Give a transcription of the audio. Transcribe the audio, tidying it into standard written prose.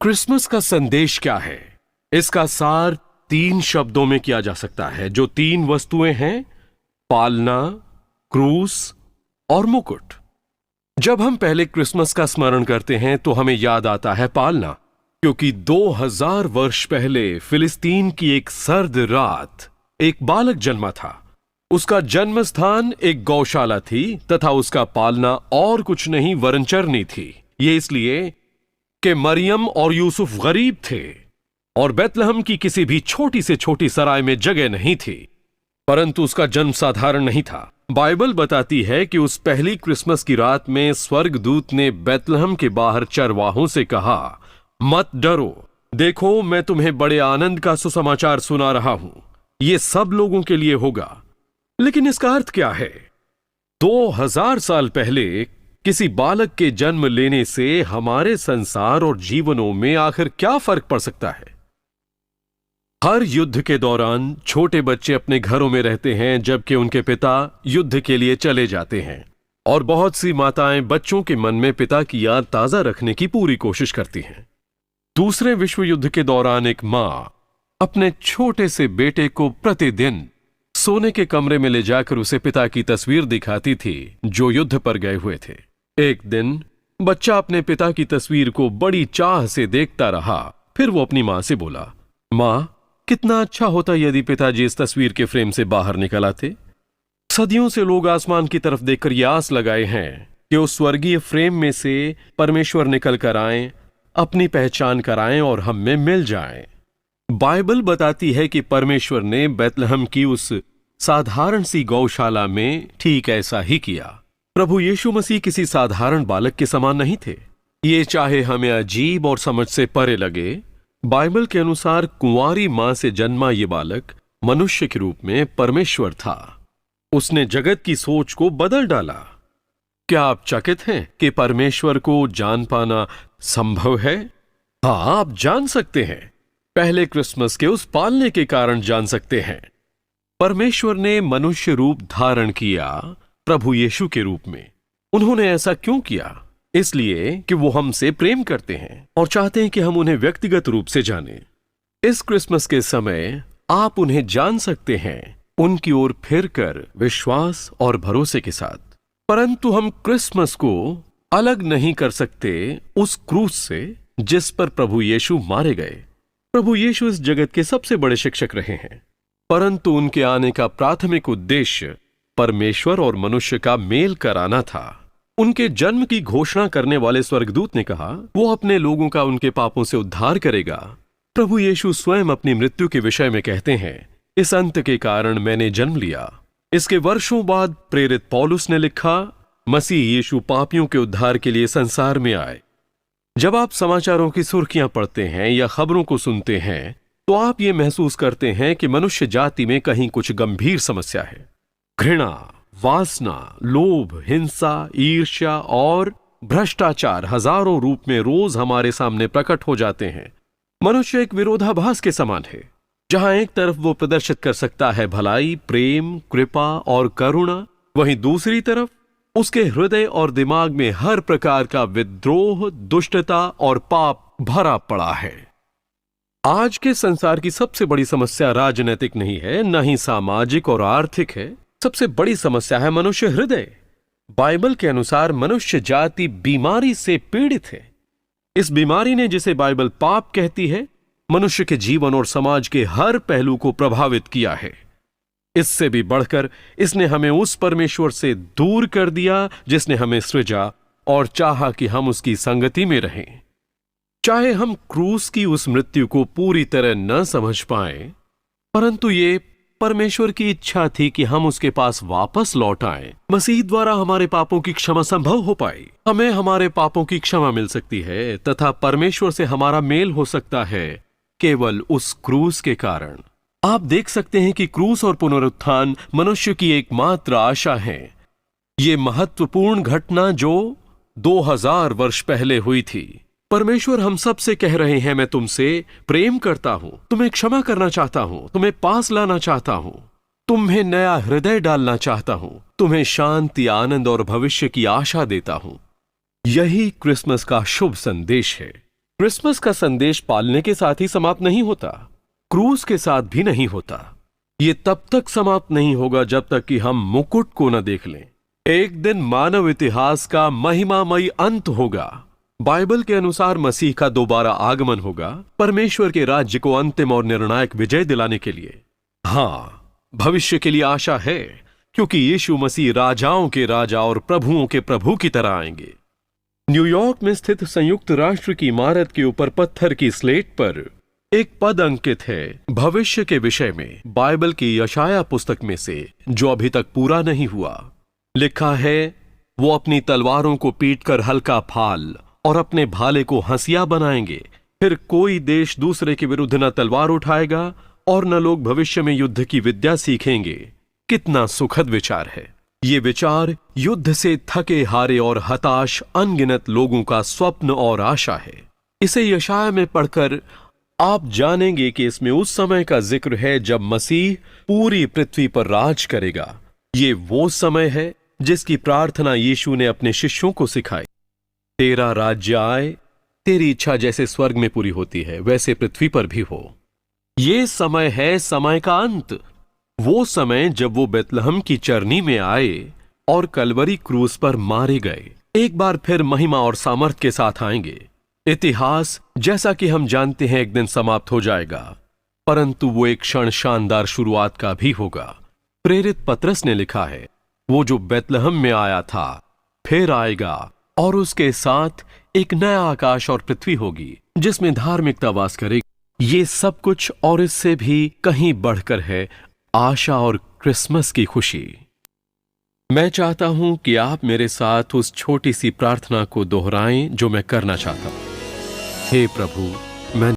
Christmas का संदेश क्या है? इसका सार 3 शब्दों में किया जा सकता है, जो 3 वस्तुएं हैं: पालना, क्रूस और मुकुट। जब हम पहले क्रिसमस का स्मरण करते हैं तो हमें याद आता है पालना, क्योंकि 2000 वर्ष पहले फिलिस्तीन की एक सर्द रात एक बालक जन्मा था। उसका जन्म स्थान एक गौशाला थी तथा उसका पालना और कुछ नहीं वरन चरनी थी। ये इसलिए कि मरियम और यूसुफ गरीब थे और बेतलहम की किसी भी छोटी से छोटी सराय में जगह नहीं थी। परंतु उसका जन्म साधारण नहीं था। बाइबल बताती है कि उस पहली क्रिसमस की रात में स्वर्गदूत ने बेतलहम के बाहर चरवाहों से कहा, मत डरो, देखो मैं तुम्हें बड़े आनंद का सुसमाचार सुना रहा हूं। यह सब लोगों के लिए होगा। लेकिन इसका अर्थ क्या है? 2000 साल पहले किसी बालक के जन्म लेने से हमारे संसार और जीवनों में आखिर क्या फर्क पड़ सकता है? हर युद्ध के दौरान छोटे बच्चे अपने घरों में रहते हैं जबकि उनके पिता युद्ध के लिए चले जाते हैं, और बहुत सी माताएं बच्चों के मन में पिता की याद ताजा रखने की पूरी कोशिश करती हैं। दूसरे विश्व युद्ध के दौरान एक मां अपने छोटे से बेटे को प्रतिदिन सोने के कमरे में ले जाकर उसे पिता की तस्वीर दिखाती थी जो युद्ध पर गए हुए थे। एक दिन बच्चा अपने पिता की तस्वीर को बड़ी चाह से देखता रहा। फिर वो अपनी मां से बोला, मां, कितना अच्छा होता यदि पिताजी इस तस्वीर के फ्रेम से बाहर निकल आते। सदियों से लोग आसमान की तरफ देखकर यह आस लगाए हैं कि उस स्वर्गीय फ्रेम में से परमेश्वर निकल कर आए, अपनी पहचान कराएं और हम में मिल जाएं। बाइबल बताती है कि परमेश्वर ने बेतलहम की उस साधारण सी गौशाला में ठीक ऐसा ही किया। प्रभु यीशु मसीह किसी साधारण बालक के समान नहीं थे। ये चाहे हमें अजीब और समझ से परे लगे, बाइबल के अनुसार कुंवारी मां से जन्मा ये बालक मनुष्य के रूप में परमेश्वर था। उसने जगत की सोच को बदल डाला। क्या आप चकित हैं कि परमेश्वर को जान पाना संभव है? हाँ, आप जान सकते हैं। पहले क्रिसमस के उस पालने के कारण जान सकते हैं। परमेश्वर ने मनुष्य रूप धारण किया प्रभु यीशु के रूप में। उन्होंने ऐसा क्यों किया? इसलिए कि वो हमसे प्रेम करते हैं और चाहते हैं कि हम उन्हें व्यक्तिगत रूप से जानें। इस क्रिसमस के समय आप उन्हें जान सकते हैं, उनकी ओर फिरकर विश्वास और भरोसे के साथ। परंतु हम क्रिसमस को अलग नहीं कर सकते उस क्रूस से जिस पर प्रभु यीशु मारे गए। प्रभु यीशु इस जगत के सबसे बड़े शिक्षक रहे हैं, परंतु उनके आने का प्राथमिक उद्देश्य परमेश्वर और मनुष्य का मेल कराना था। उनके जन्म की घोषणा करने वाले स्वर्गदूत ने कहा, वो अपने लोगों का उनके पापों से उद्धार करेगा। प्रभु यीशु स्वयं अपनी मृत्यु के विषय में कहते हैं, इस अंत के कारण मैंने जन्म लिया। इसके वर्षों बाद प्रेरित पौलुस ने लिखा, मसीह यीशु पापियों के उद्धार के लिए संसार में आए। जब आप समाचारों की सुर्खियां पढ़ते हैं या खबरों को सुनते हैं तो आप ये महसूस करते हैं कि मनुष्य जाति में कहीं कुछ गंभीर समस्या है। घृणा, वासना, लोभ, हिंसा, ईर्ष्या और भ्रष्टाचार हजारों रूप में रोज हमारे सामने प्रकट हो जाते हैं। मनुष्य एक विरोधाभास के समान है, जहां एक तरफ वो प्रदर्शित कर सकता है भलाई, प्रेम, कृपा और करुणा, वहीं दूसरी तरफ उसके हृदय और दिमाग में हर प्रकार का विद्रोह, दुष्टता और पाप भरा पड़ा है। आज के संसार की सबसे बड़ी समस्या राजनीतिक नहीं है, न ही सामाजिक और आर्थिक है। सबसे बड़ी समस्या है मनुष्य हृदय। बाइबल के अनुसार मनुष्य जाति बीमारी से पीड़ित है। इस बीमारी ने, जिसे बाइबल पाप कहती है, मनुष्य के जीवन और समाज के हर पहलू को प्रभावित किया है। इससे भी बढ़कर इसने हमें उस परमेश्वर से दूर कर दिया जिसने हमें सृजा और चाहा कि हम उसकी संगति में रहें। चाहे हम क्रूस की उस मृत्यु को पूरी तरह न समझ पाएं, परंतु ये परमेश्वर की इच्छा थी कि हम उसके पास वापस लौट आएं। मसीह द्वारा हमारे पापों की क्षमा संभव हो पाई। हमें हमारे पापों की क्षमा मिल सकती है तथा परमेश्वर से हमारा मेल हो सकता है केवल उस क्रूस के कारण। आप देख सकते हैं कि क्रूस और पुनरुत्थान मनुष्य की एकमात्र आशा है। ये महत्वपूर्ण घटना जो 2000 वर्ष पहले हुई थी। परमेश्वर हम सब से कह रहे हैं, मैं तुमसे प्रेम करता हूं, तुम्हें क्षमा करना चाहता हूं, तुम्हें पास लाना चाहता हूं, तुम्हें नया हृदय डालना चाहता हूं, तुम्हें शांति, आनंद और भविष्य की आशा देता हूं। यही क्रिसमस का शुभ संदेश है। क्रिसमस का संदेश पालने के साथ ही समाप्त नहीं होता, क्रूस के साथ भी नहीं होता। ये तब तक समाप्त नहीं होगा जब तक कि हम मुकुट को न देख लें। एक दिन मानव इतिहास का महिमामयी अंत होगा। बाइबल के अनुसार मसीह का दोबारा आगमन होगा, परमेश्वर के राज्य को अंतिम और निर्णायक विजय दिलाने के लिए। हाँ, भविष्य के लिए आशा है, क्योंकि यीशु मसीह राजाओं के राजा और प्रभुओं के प्रभु की तरह आएंगे। न्यूयॉर्क में स्थित संयुक्त राष्ट्र की इमारत के ऊपर पत्थर की स्लेट पर एक पद अंकित है भविष्य के विषय में, बाइबल की यशाया पुस्तक में से, जो अभी तक पूरा नहीं हुआ। लिखा है, वो अपनी तलवारों को पीटकर हल्का फाल और अपने भाले को हंसिया बनाएंगे। फिर कोई देश दूसरे के विरुद्ध न तलवार उठाएगा और न लोग भविष्य में युद्ध की विद्या सीखेंगे। कितना सुखद विचार है। ये विचार युद्ध से थके हारे और हताश अनगिनत लोगों का स्वप्न और आशा है। इसे यशाया में पढ़कर आप जानेंगे कि इसमें उस समय का जिक्र है जब मसीह पूरी पृथ्वी पर राज करेगा। ये वो समय है जिसकी प्रार्थना यीशु ने अपने शिष्यों को सिखाई। तेरा राज्य आए, तेरी इच्छा जैसे स्वर्ग में पूरी होती है वैसे पृथ्वी पर भी हो। ये समय है समय का अंत, वो समय जब वो बेतलहम की चरनी में आए और कलवरी क्रूस पर मारे गए। एक बार फिर महिमा और सामर्थ के साथ आएंगे। इतिहास जैसा कि हम जानते हैं एक दिन समाप्त हो जाएगा, परंतु वो एक क्षण शानदार शुरुआत का भी होगा। प्रेरित पतरस ने लिखा है, वो जो बेतलहम में आया था फिर आएगा और उसके साथ एक नया आकाश और पृथ्वी होगी जिसमें धार्मिकता वास करेगी। ये सब कुछ और इससे भी कहीं बढ़कर है आशा और क्रिसमस की खुशी। मैं चाहता हूं कि आप मेरे साथ उस छोटी सी प्रार्थना को दोहराएं जो मैं करना चाहता हूं। हे प्रभु, मैं